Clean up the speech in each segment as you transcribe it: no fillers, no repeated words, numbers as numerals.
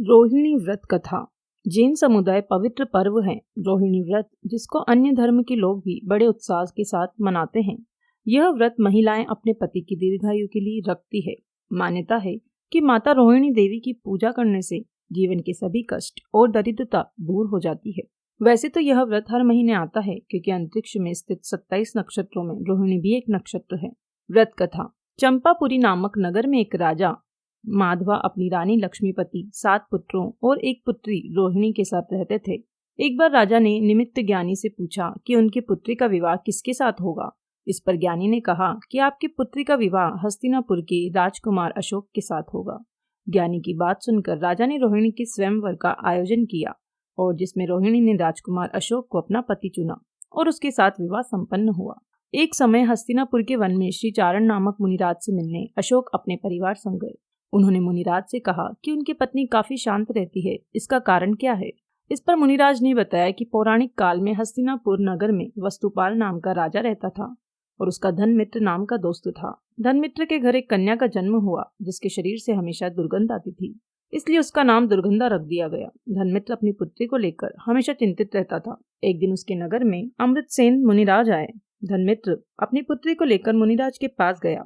रोहिणी व्रत कथा। जैन समुदाय पवित्र पर्व है रोहिणी व्रत, जिसको अन्य धर्म के लोग भी बड़े उत्साह के साथ मनाते हैं। यह व्रत महिलाएं अपने पति की दीर्घायु के लिए रखती है। मान्यता है कि माता रोहिणी देवी की पूजा करने से जीवन के सभी कष्ट और दरिद्रता दूर हो जाती है। वैसे तो यह व्रत हर महीने आता है, क्योंकि अंतरिक्ष में स्थित 27 नक्षत्रों में रोहिणी भी एक नक्षत्र है। व्रत कथा। चंपापुरी नामक नगर में एक राजा माधवा अपनी रानी लक्ष्मीपति, 7 पुत्रों और एक पुत्री रोहिणी के साथ रहते थे। एक बार राजा ने निमित्त ज्ञानी से पूछा कि उनकी पुत्री का विवाह किसके साथ होगा। इस पर ज्ञानी ने कहा कि आपकी पुत्री का विवाह हस्तिनापुर के राजकुमार अशोक के साथ होगा। ज्ञानी की बात सुनकर राजा ने रोहिणी के स्वयंवर का आयोजन किया, और जिसमें रोहिणी ने राजकुमार अशोक को अपना पति चुना और उसके साथ विवाह संपन्न हुआ। एक समय हस्तिनापुर के वन में श्री चारण नामक मुनिराज से मिलने अशोक अपने परिवार संग गए। उन्होंने मुनिराज से कहा कि उनकी पत्नी काफी शांत रहती है, इसका कारण क्या है। इस पर मुनिराज ने बताया कि पौराणिक काल में हस्तिनापुर नगर में वस्तुपाल नाम का राजा रहता था और उसका धनमित्र नाम का दोस्त था। धनमित्र के घर एक कन्या का जन्म हुआ, जिसके शरीर से हमेशा दुर्गंध आती थी, इसलिए उसका नाम दुर्गंधा रख दिया गया। धनमित्र अपनी पुत्री को लेकर हमेशा चिंतित रहता था। एक दिन उसके नगर में अमृतसेन मुनिराज आए। धनमित्र अपनी पुत्री को लेकर मुनिराज के पास गया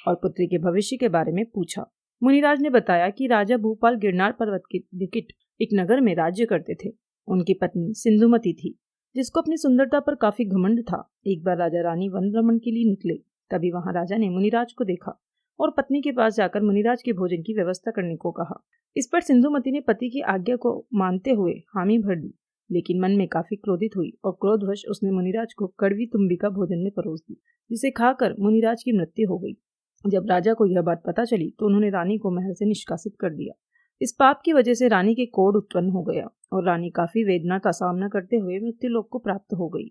और पुत्री के भविष्य के बारे में पूछा। मुनिराज ने बताया कि राजा भूपाल गिरनार पर्वत के निकट एक नगर में राज्य करते थे। उनकी पत्नी सिंधुमती थी, जिसको अपनी सुंदरता पर काफी घमंड था। एक बार राजा रानी वन भ्रमण के लिए निकले, तभी वहां राजा ने मुनिराज को देखा और पत्नी के पास जाकर मुनिराज के भोजन की व्यवस्था करने को कहा। इस पर सिंधुमती ने पति की आज्ञा को मानते हुए हामी भर दी, लेकिन मन में काफी क्रोधित हुई और क्रोधवश उसने मुनिराज को कड़वी तुम्बिका भोजन में परोस दी, जिसे खाकर मुनिराज की मृत्यु हो गई। जब राजा को यह बात पता चली तो उन्होंने रानी को महल से निष्कासित कर दिया। इस पाप की वजह से रानी के कोढ़ उत्पन्न हो गया और रानी काफी वेदना का सामना करते हुए मृत्युलोक को प्राप्त हो गई।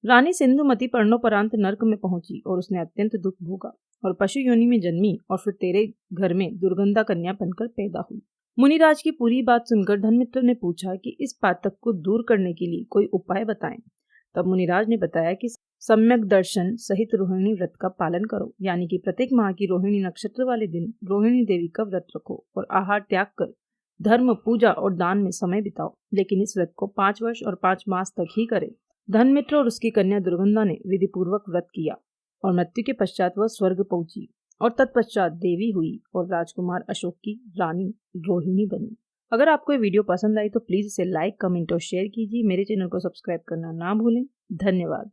रानी सिंधुमती पर्णोपरांत नर्क में पहुंची और उसने अत्यंत दुख भोगा और पशु योनि में जन्मी और फिर तेरे घर में दुर्गंधा कन्या बनकर पैदा हुई। मुनिराज की पूरी बात सुनकर धनमित्र ने पूछा कि इस पातक को दूर करने के लिए कोई उपाय बताएं। तब मुनिराज ने बताया कि सम्यक दर्शन सहित रोहिणी व्रत का पालन करो, यानी कि प्रत्येक माह की रोहिणी नक्षत्र वाले दिन रोहिणी देवी का व्रत रखो और आहार त्याग कर धर्म, पूजा और दान में समय बिताओ, लेकिन इस व्रत को 5 वर्ष और 5 मास तक ही करे। धनमित्र और उसकी कन्या दुर्गंधा ने विधि पूर्वक व्रत किया और मृत्यु के पश्चात वह स्वर्ग पहुंची और तत्पश्चात देवी हुई और राजकुमार अशोक की रानी रोहिणी बनी। अगर आपको ये वीडियो पसंद आई तो प्लीज इसे लाइक, कमेंट और शेयर कीजिए। मेरे चैनल को सब्सक्राइब करना ना भूलें। धन्यवाद।